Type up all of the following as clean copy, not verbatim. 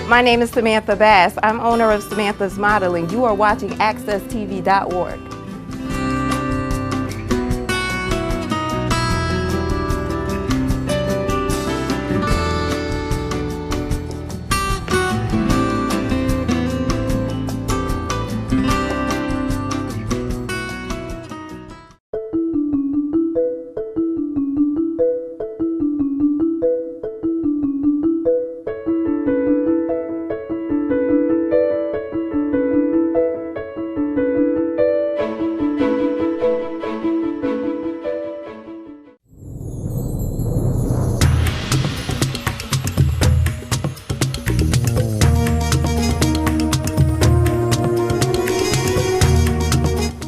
My name is Samantha Bass. I'm owner of Samantha's Modeling. You are watching AccessTV.org.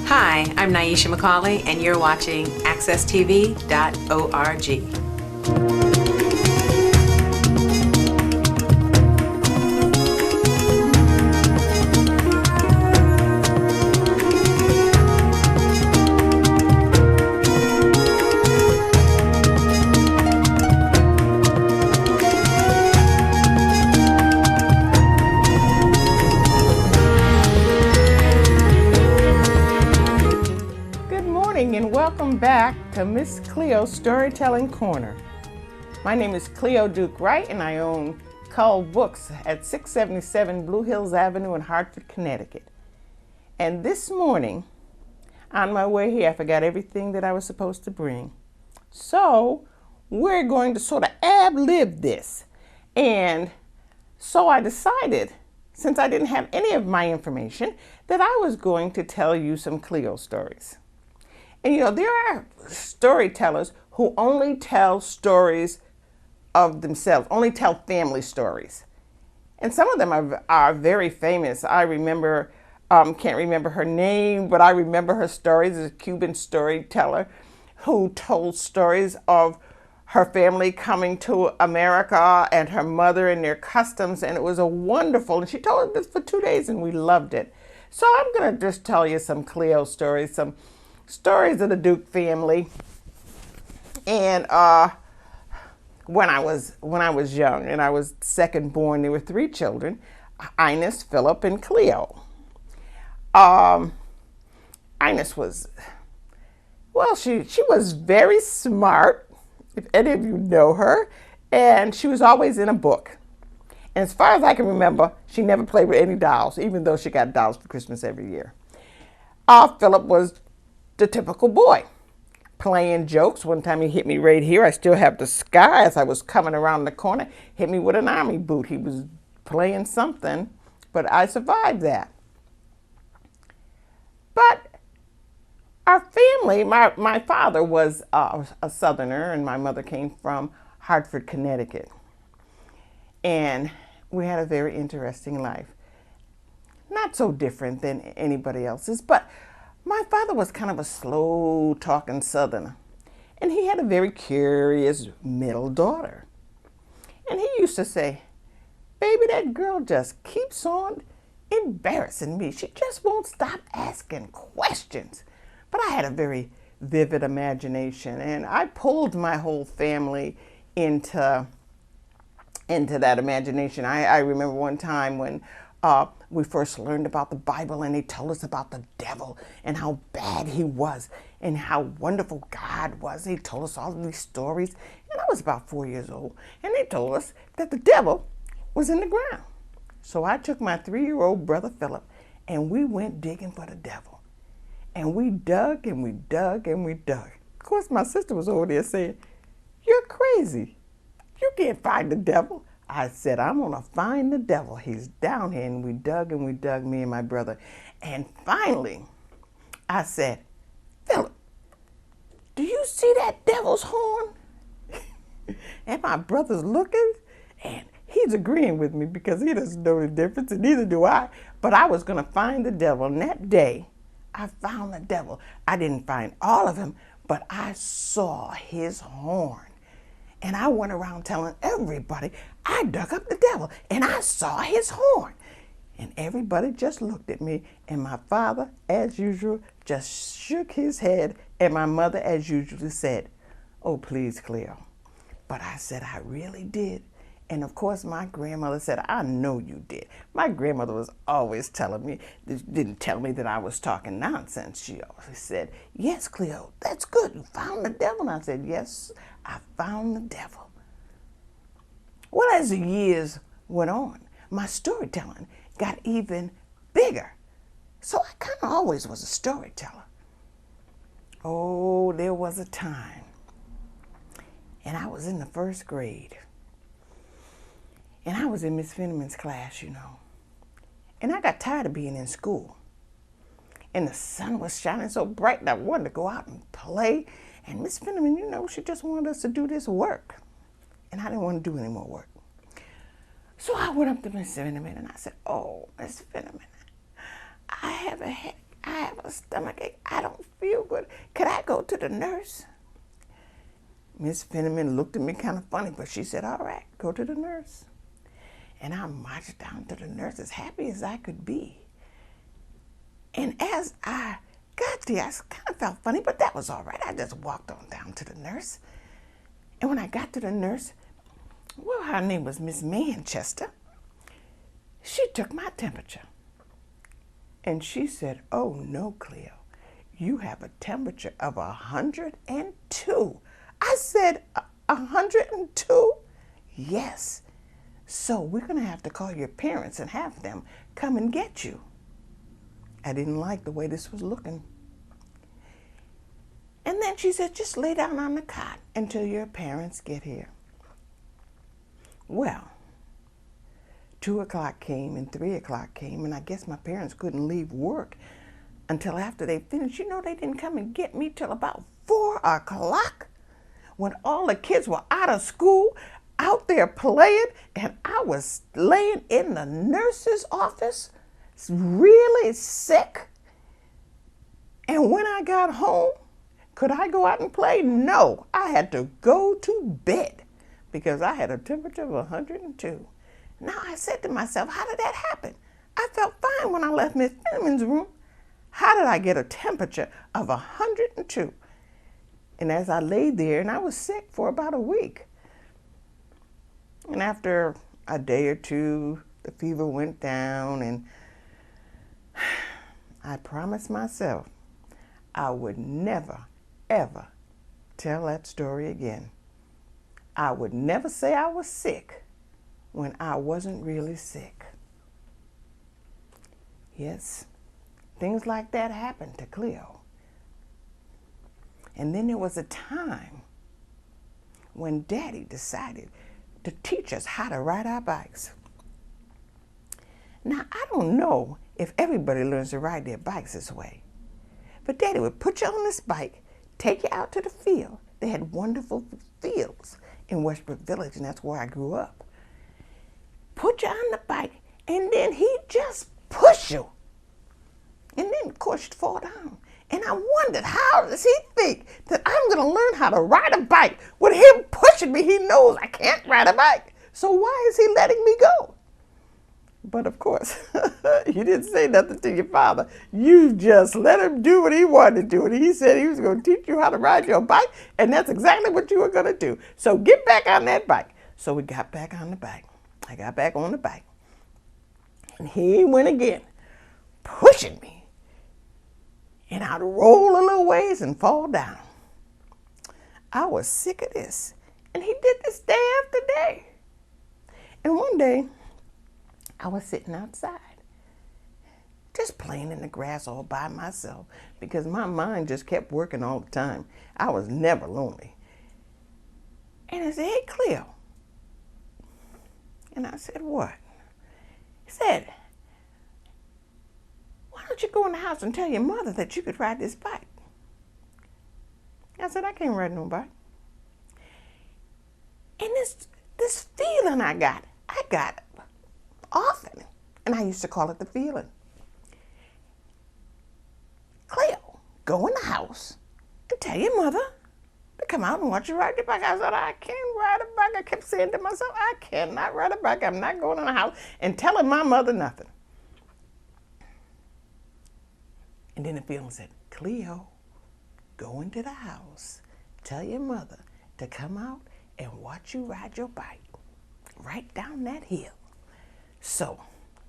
Hi, I'm Nyesha McCauley, and you're watching AccessTV.org. And welcome back to Miss Cleo's Storytelling Corner. My name is Cleo Duke-Wright and I own Cull Books at 677 Blue Hills Avenue in Hartford, Connecticut. And this morning, on my way here, I forgot everything that I was supposed to bring. So we're going to sort of ad-lib this. And so I decided, since I didn't have any of my information, that I was going to tell you some Cleo stories. And you know, there are storytellers who only tell stories of themselves, only tell family stories. And some of them are very famous. I remember, can't remember her name, but I remember her stories as a Cuban storyteller who told stories of her family coming to America and her mother and their customs. And it was a wonderful, and she told us for 2 days and we loved it. So I'm gonna just tell you some Cleo stories, some stories of the Duke family. And when I was young and I was second born, there were 3 children, Ines, Philip, and Cleo. Ines was, well, she was very smart, if any of you know her, and she was always in a book. And as far as I can remember, she never played with any dolls, even though she got dolls for Christmas every year. Philip was the typical boy, playing jokes. One time he hit me right here. I still have the scar as I was coming around the corner, hit me with an army boot. He was playing something, but I survived that. But our family, my father was a Southerner and my mother came from Hartford, Connecticut. And we had a very interesting life. Not so different than anybody else's, but my father was kind of a slow-talking Southerner, and he had a very curious middle daughter. And he used to say, "Baby, that girl just keeps on embarrassing me. She just won't stop asking questions." But I had a very vivid imagination, and I pulled my whole family into that imagination. I remember one time when we first learned about the Bible and they told us about the devil and how bad he was and how wonderful God was. They told us all of these stories, and I was about 4 years old, and they told us that the devil was in the ground. So I took my 3-year-old brother Philip and we went digging for the devil. And we dug and we dug and we dug. Of course, my sister was over there saying, "You're crazy. You can't find the devil." I said, "I'm gonna find the devil. He's down here." And we dug, me and my brother. And finally, I said, "Philip, do you see that devil's horn?" And my brother's looking, and he's agreeing with me because he doesn't know the difference, and neither do I. But I was gonna find the devil. And that day, I found the devil. I didn't find all of him, but I saw his horn. And I went around telling everybody I dug up the devil and I saw his horn. And everybody just looked at me, and my father, as usual, just shook his head, and my mother, as usual, said, "Oh, please, Cleo." But I said, "I really did." And of course, my grandmother said, I know you did. My grandmother was always telling me, didn't tell me that I was talking nonsense. She always said, yes, Cleo, that's good. You found the devil. And I said, yes, I found the devil. Well, as the years went on, my storytelling got even bigger. So I kind of always was a storyteller. Oh, there was a time, and I was in the first grade. And I was in Miss Fenneman's class, you know. And I got tired of being in school. And the sun was shining so bright that I wanted to go out and play. And Miss Fenneman, you know, she just wanted us to do this work. And I didn't want to do any more work. So I went up to Miss Fenneman and I said, oh, Miss Fenneman, I have a headache. I have a stomachache. I don't feel good. Could I go to the nurse? Miss Fenneman looked at me kind of funny, but she said, all right, go to the nurse. And I marched down to the nurse as happy as I could be. And as I got there, I kind of felt funny, but that was all right. I just walked on down to the nurse. And when I got to the nurse, well, her name was Miss Manchester. She took my temperature. And she said, oh, no, Cleo, you have a temperature of 102. I said, 102? Yes. So we're going to have to call your parents and have them come and get you. I didn't like the way this was looking. And then she said, just lay down on the cot until your parents get here. Well, 2 o'clock came and 3 o'clock came, and I guess my parents couldn't leave work until after they finished. You know, they didn't come and get me till about 4 o'clock when all the kids were out of school, out there playing, and I was laying in the nurse's office, really sick. And when I got home, could I go out and play? No, I had to go to bed because I had a temperature of 102. Now I said to myself, how did that happen? I felt fine when I left Miss Fenneman's room. How did I get a temperature of 102? And as I lay there, and I was sick for about a week. And after a day or two, the fever went down, and I promised myself I would never, ever tell that story again. I would never say I was sick when I wasn't really sick. Yes, things like that happened to Cleo. And then there was a time when Daddy decided to teach us how to ride our bikes. Now, I don't know if everybody learns to ride their bikes this way, but Daddy would put you on this bike, take you out to the field. They had wonderful fields in Westbrook Village, and that's where I grew up. Put you on the bike, and then he'd just push you. And then, of course, you'd fall down. And I wondered, how does he think that I'm going to learn how to ride a bike? With him pushing me, he knows I can't ride a bike. So why is he letting me go? But of course, you didn't say nothing to your father. You just let him do what he wanted to do. And he said he was going to teach you how to ride your bike, and that's exactly what you were going to do. So get back on that bike. So we got back on the bike. I got back on the bike. And he went again, pushing me. And I'd roll a little ways and fall down. I was sick of this. And he did this day after day. And one day, I was sitting outside, just playing in the grass all by myself because my mind just kept working all the time. I was never lonely. And I said, hey, Cleo. And I said, what? He said, why don't you go in the house and tell your mother that you could ride this bike? I said, I can't ride no bike. And this feeling I got often, and I used to call it the feeling. Cleo, go in the house and tell your mother to come out and watch you ride your bike. I said, I can't ride a bike. I kept saying to myself, I cannot ride a bike. I'm not going in the house and telling my mother nothing. And then the feeling said, Cleo, go into the house, tell your mother to come out and watch you ride your bike. right down that hill. So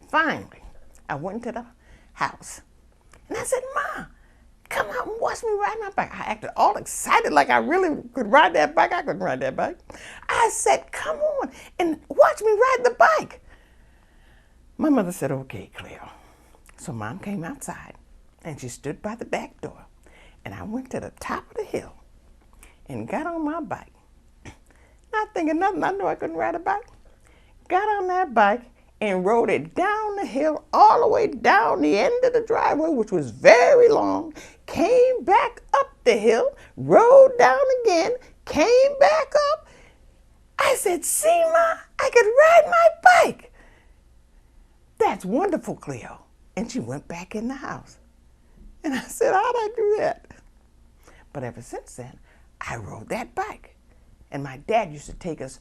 finally, I went to the house and I said, "Ma, come out and watch me ride my bike." I acted all excited like I really could ride that bike. I couldn't ride that bike. I said, "Come on and watch me ride the bike." My mother said, "Okay, Cleo." So Mom came outside and she stood by the back door. And I went to the top of the hill and got on my bike. Not thinking nothing, I knew I couldn't ride a bike. Got on that bike and rode it down the hill all the way down the end of the driveway, which was very long, came back up the hill, rode down again, came back up. I said, "See, Ma, I could ride my bike." "That's wonderful, Cleo." And she went back in the house. And I said, "How'd I do that?" But ever since then, I rode that bike. And my dad used to take us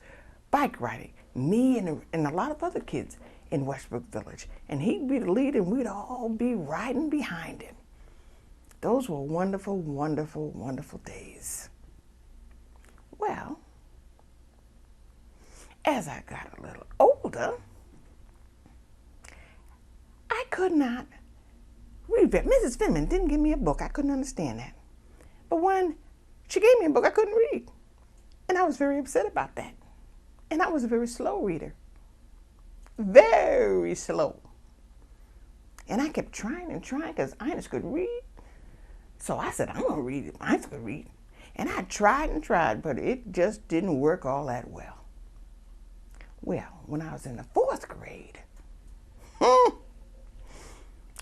bike riding, me and a lot of other kids in Westbrook Village. And he'd be the lead and we'd all be riding behind him. Those were wonderful, wonderful, wonderful days. Well, as I got a little older, I could not read. Mrs. Finman didn't give me a book. I couldn't understand that. But when she gave me a book, I couldn't read. And I was very upset about that. And I was a very slow reader. Very slow. And I kept trying and trying because Ines could read. So I said, "I'm going to read it. Ines could read." And I tried and tried, but it just didn't work all that well. Well, when I was in the 4th grade,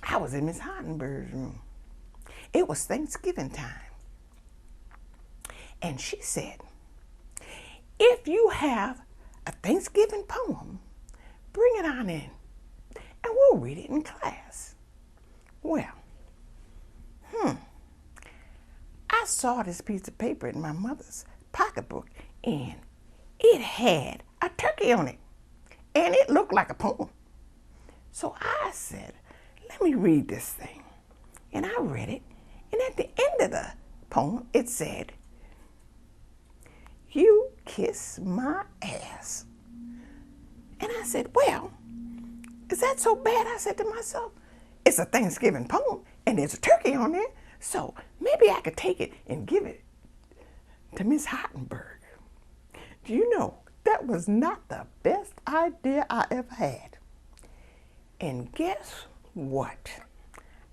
I was in Miss Hartenberg's room. It was Thanksgiving time. And she said, "If you have a Thanksgiving poem, bring it on in and we'll read it in class." Well, I saw this piece of paper in my mother's pocketbook and it had a turkey on it and it looked like a poem. So I said, "Let me read this thing." And I read it, and at the end of the poem, it said, "You kiss my ass." And I said, "Well, is that so bad?" I said to myself. It's a Thanksgiving poem, and there's a turkey on there, so maybe I could take it and give it to Miss Hartenberg. Do you know, that was not the best idea I ever had. And guess what?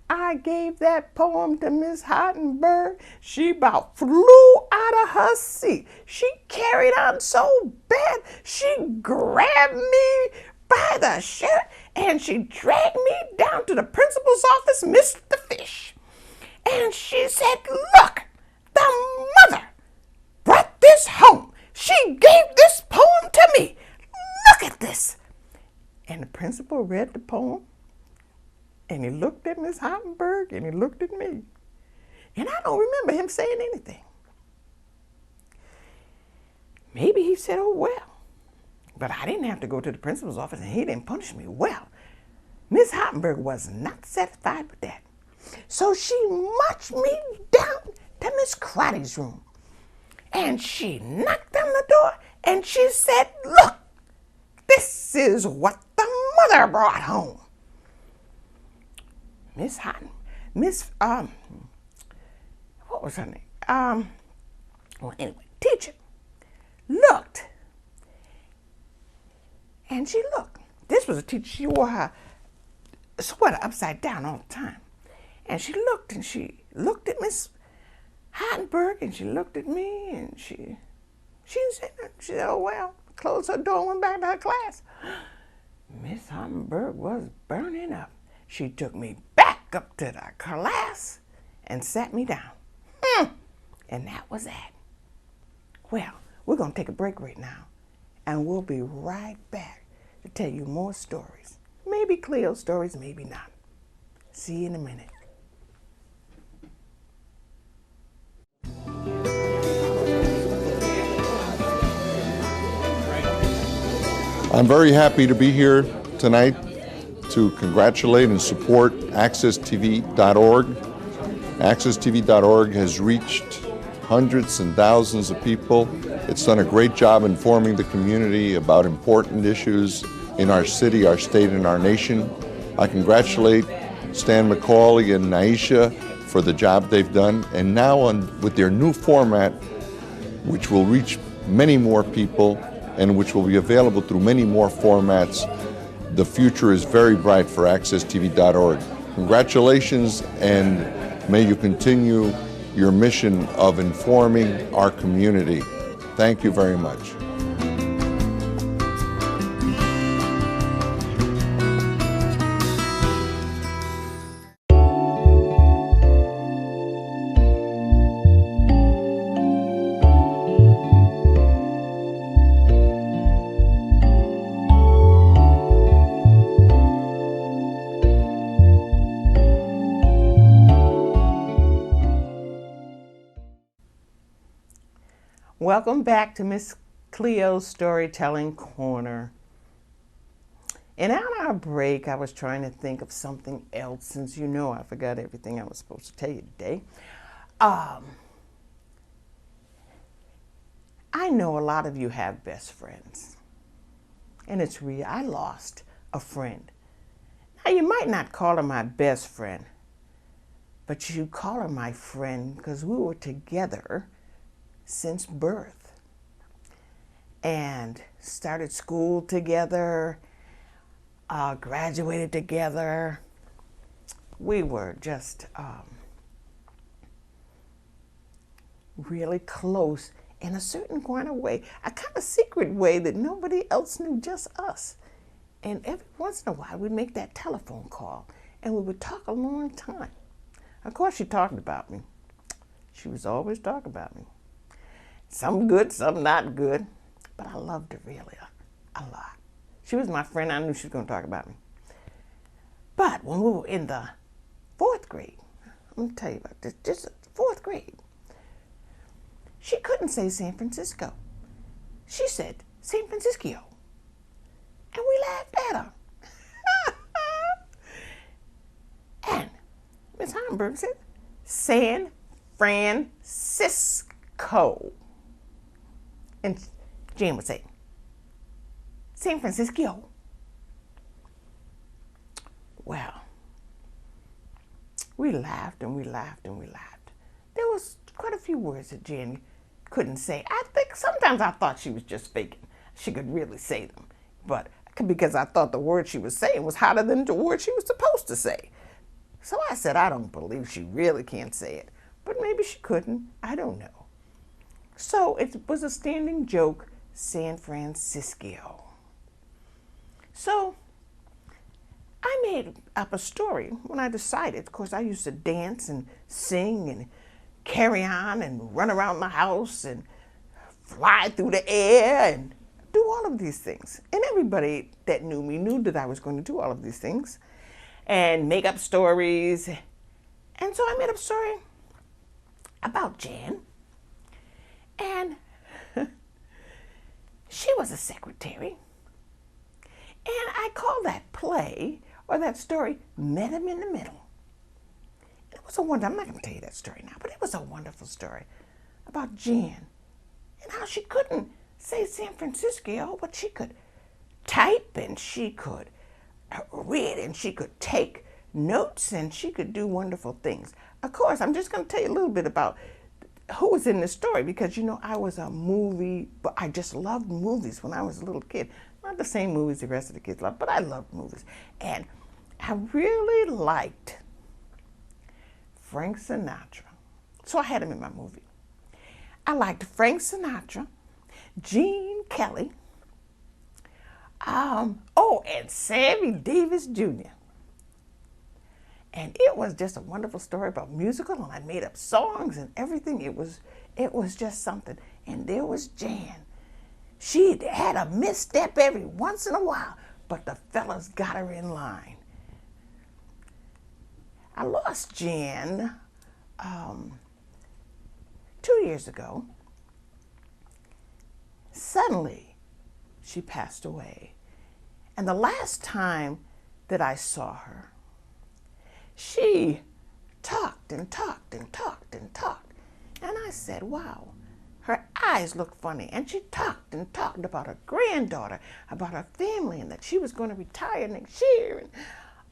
I gave that poem to Miss Hartenberg. She about flew out of her seat. She carried on so bad, she grabbed me by the shirt and she dragged me down to the principal's office, Mr. Fish. And she said, "Look, the mother brought this home. She gave this poem to me. Look at this." And the principal read the poem. And he looked at Miss Hartenberg and he looked at me. And I don't remember him saying anything. Maybe he said, "Oh, well." But I didn't have to go to the principal's office and he didn't punish me. Well, Miss Hartenberg was not satisfied with that. So she marched me down to Miss Crotty's room. And she knocked on the door and she said, "Look, this is what the mother brought home." What was her name? Teacher looked. And she looked. This was a teacher, she wore her sweater upside down all the time. And she looked at Miss Hartenberg and she looked at me and she said, "Oh, well," closed her door and went back to her class. Miss Hartenberg was burning up. She took me back up to the class and sat me down. And that was that. Well, we're going to take a break right now, and we'll be right back to tell you more stories. Maybe Cleo stories, maybe not. See you in a minute. I'm very happy to be here tonight to congratulate and support AccessTV.org. AccessTV.org has reached hundreds and thousands of people. It's done a great job informing the community about important issues in our city, our state, and our nation. I congratulate Stan McCauley and Nyesha for the job they've done. And now with their new format, which will reach many more people and which will be available through many more formats, the future is very bright for accesstv.org. Congratulations, and may you continue your mission of informing our community. Thank you very much. Welcome back to Miss Cleo's Storytelling Corner. And on our break, I was trying to think of something else, since you know I forgot everything I was supposed to tell you today. I know a lot of you have best friends. And it's real. I lost a friend. Now, you might not call her my best friend, but you call her my friend because we were together since birth and started school together, graduated together. We were just really close in a certain kind of way, a kind of secret way that nobody else knew, just us. And every once in a while we'd make that telephone call and we would talk a long time. Of course, she talked about me. She was always talking about me. Some good, some not good, but I loved her really a lot. She was my friend. I knew she was going to talk about me. But when we were in the 4th grade, I'm going to tell you about this, just 4th grade, she couldn't say San Francisco. She said San Francisco. And we laughed at her. And Miss Homburg said San Francisco. And Jan would say, San Francisco. Well, we laughed and we laughed and we laughed. There was quite a few words that Jan couldn't say. I think sometimes I thought she was just faking. She could really say them. But because I thought the word she was saying was hotter than the word she was supposed to say. So I said, I don't believe she really can't say it. But maybe she couldn't. I don't know. So it was a standing joke, San Francisco. So I made up a story when I decided. Of course, I used to dance and sing and carry on and run around the house and fly through the air and do all of these things. And everybody that knew me knew that I was going to do all of these things and make up stories. And so I made up a story about Jan. And she was a secretary. And I call that play or that story, Met Him in the Middle. It was a wonderful, I'm not going to tell you that story now, but it was a wonderful story about Jan and how she couldn't say San Francisco, but she could type and she could read and she could take notes and she could do wonderful things. Of course, I'm just going to tell you a little bit about who was in this story, because, you know, I was a movie, but I just loved movies when I was a little kid. Not the same movies the rest of the kids loved, but I loved movies. And I really liked Frank Sinatra. So I had him in my movie. I liked Frank Sinatra, Gene Kelly, and Sammy Davis Jr. And it was just a wonderful story about musical, and I made up songs and everything. It was just something. And there was Jan. She had a misstep every once in a while, but the fellas got her in line. I lost Jan 2 years ago. Suddenly, she passed away. And the last time that I saw her, she talked and talked and talked and talked. And I said, wow, her eyes looked funny. And she talked and talked about her granddaughter, about her family, and that she was going to retire next year. And,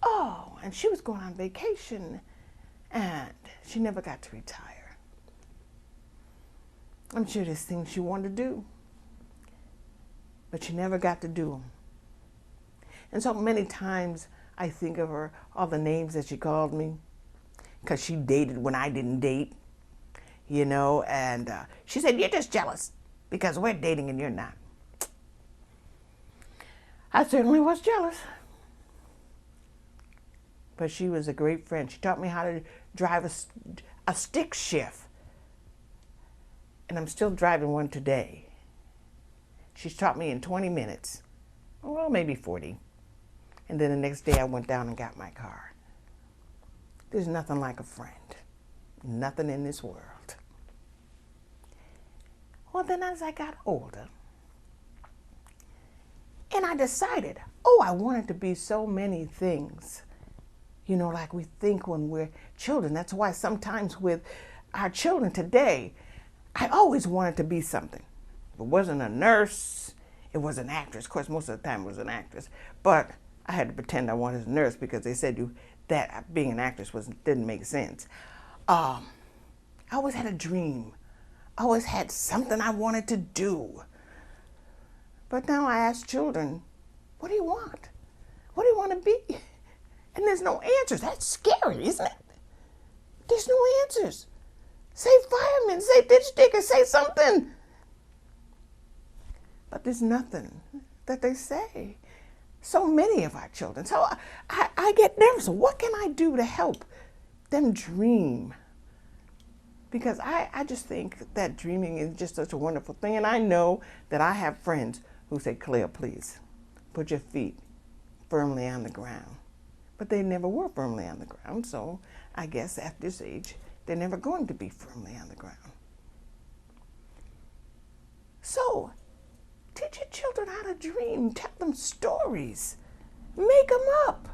oh, and she was going on vacation, and she never got to retire. I'm sure there's things she wanted to do, but she never got to do them. And so many times I think of her, all the names that she called me, because she dated when I didn't date, you know, and she said, you're just jealous because we're dating and you're not. I certainly was jealous. But she was a great friend. She taught me how to drive a stick shift. And I'm still driving one today. She's taught me in 20 minutes. Well, maybe 40. And then the next day I went down and got my car. There's nothing like a friend. Nothing in this world. Well, then as I got older, and I decided, oh, I wanted to be so many things. You know, like we think when we're children. That's why sometimes with our children today, I always wanted to be something. It wasn't a nurse, it was an actress. Of course, most of the time it was an actress. But I had to pretend I wanted a nurse because they said that being an actress didn't make sense. I always had a dream. I always had something I wanted to do. But now I ask children, what do you want? What do you want to be? And there's no answers. That's scary, isn't it? There's no answers. Say fireman, say ditch digger, say something. But there's nothing that they say. So many of our children. So I get nervous. What can I do to help them dream? Because I just think that dreaming is just such a wonderful thing. And I know that I have friends who say, Cleo, please, put your feet firmly on the ground. But they never were firmly on the ground. So I guess at this age, they're never going to be firmly on the ground. So teach your children how to dream. Tell them stories. Make them up.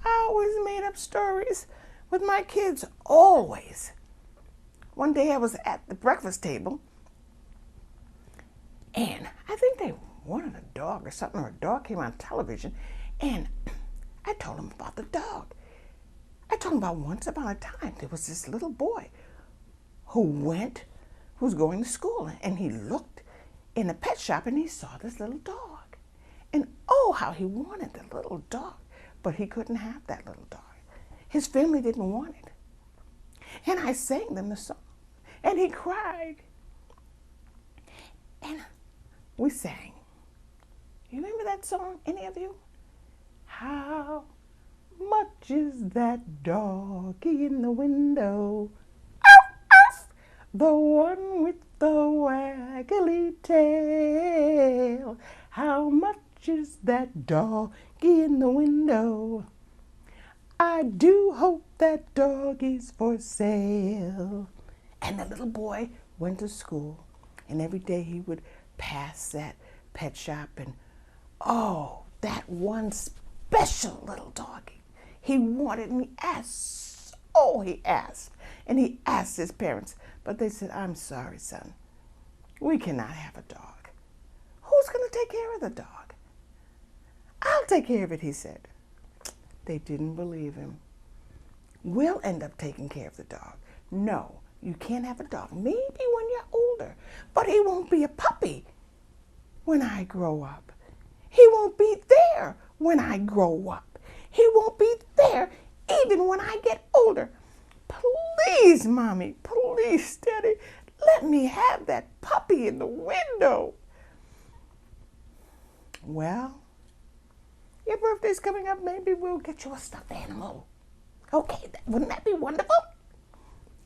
I always made up stories with my kids, always. One day I was at the breakfast table, and I think they wanted a dog or something, or a dog came on television, and I told them about the dog. I told them about once upon a time, there was this little boy who was going to school, and he looked in a pet shop and he saw this little dog. And oh, how he wanted the little dog, but he couldn't have that little dog. His family didn't want it. And I sang them the song, and he cried. And we sang. You remember that song, any of you? How much is that doggy in the window? Off, off, the one with the waggly tail. How much is that doggy in the window? I do hope that doggy's for sale. And the little boy went to school, and every day he would pass that pet shop, and oh, that one special little doggy he wanted, and he asked, oh, he asked, and he asked his parents, but they said, I'm sorry, son, we cannot have a dog. Who's going to take care of the dog? I'll take care of it, he said. They didn't believe him. We'll end up taking care of the dog. No, you can't have a dog. Maybe when you're older, but he won't be a puppy when I grow up. He won't be there when I grow up. He won't be there even when I get older. Please, Mommy, please, Daddy, let me have that puppy in the window. Well, your birthday's coming up. Maybe we'll get you a stuffed animal. Okay, wouldn't that be wonderful?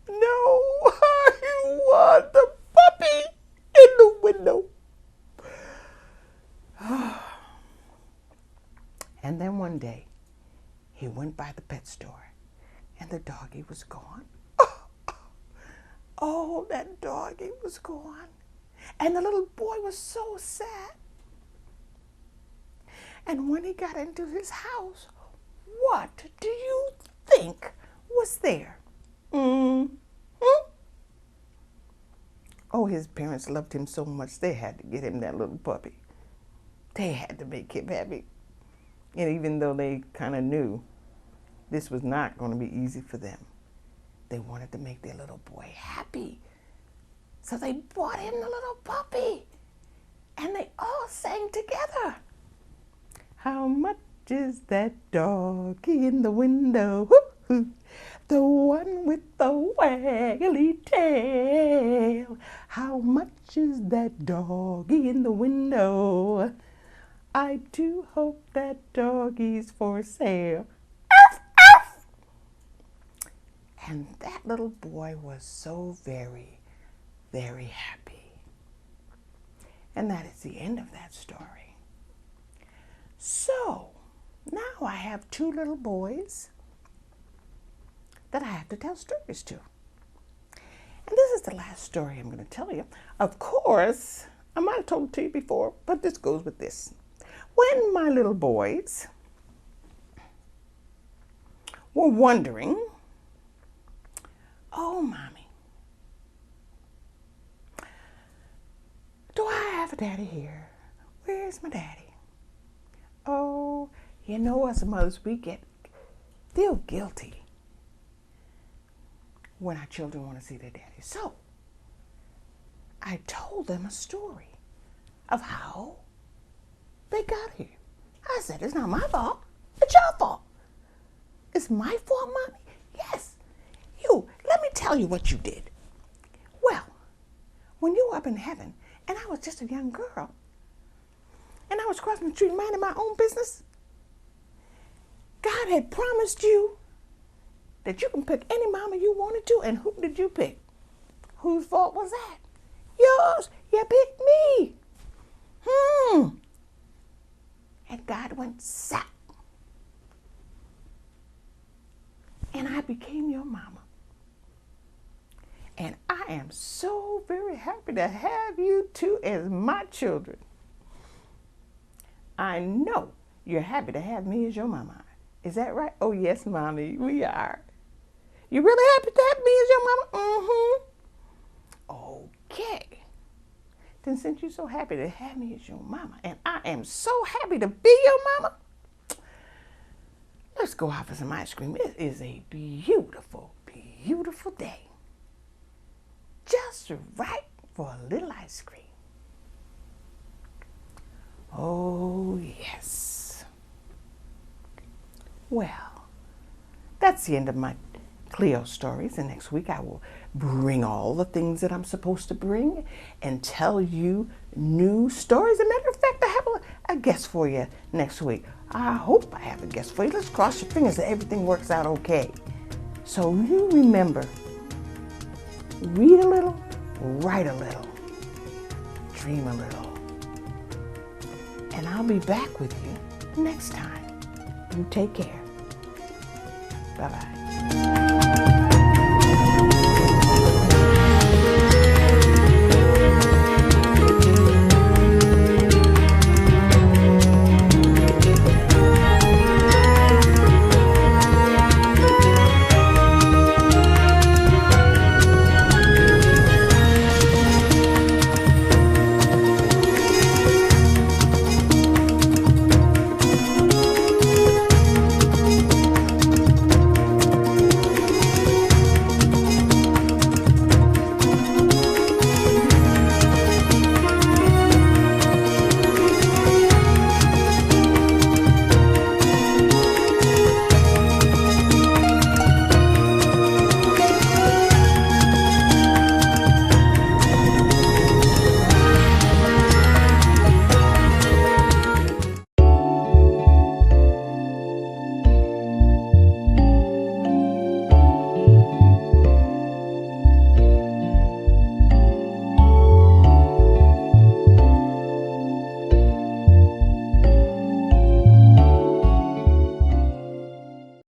No, I want the puppy in the window. And then one day, he went by the pet store, and the doggy was gone. Oh, that doggy was gone. And the little boy was so sad. And when he got into his house, what do you think was there? Oh, his parents loved him so much they had to get him that little puppy. They had to make him happy. And even though they kind of knew this was not going to be easy for them, they wanted to make their little boy happy. So they bought him the little puppy. And they all sang together. How much is that doggy in the window? Hoo-hoo. The one with the waggly tail. How much is that doggy in the window? I do hope that doggy's for sale. Arf, arf. And that little boy was so very, very happy. And that is the end of that story. So, now I have two little boys that I have to tell stories to. And this is the last story I'm going to tell you. Of course, I might have told it to you before, but this goes with this. When my little boys were wondering, oh, Mommy, do I have a daddy here? Where's my daddy? Oh, you know, us mothers, we feel guilty when our children want to see their daddy. So I told them a story of how they got here. I said, it's not my fault. It's your fault. It's my fault, Mommy? Yes. You, let me tell you what you did. Well, when you were up in heaven, and I was just a young girl, and I was crossing the street minding my own business, God had promised you that you can pick any mama you wanted to, and who did you pick? Whose fault was that? Yours. You picked me. And God went zap. And I became your mama. And I am so very happy to have you two as my children. I know you're happy to have me as your mama. Is that right? Oh, yes, Mommy, we are. You really happy to have me as your mama? Okay. Then since you're so happy to have me as your mama, and I am so happy to be your mama, let's go out for some ice cream. It is a beautiful, beautiful day. Just right for a little ice cream. Oh, yes. Well, that's the end of my Cleo stories, and next week I will bring all the things that I'm supposed to bring and tell you new stories. As a matter of fact, I have a guest for you next week. I hope I have a guest for you. Let's cross your fingers that everything works out okay. So you remember, read a little, write a little, dream a little. And I'll be back with you next time. You take care. Bye-bye.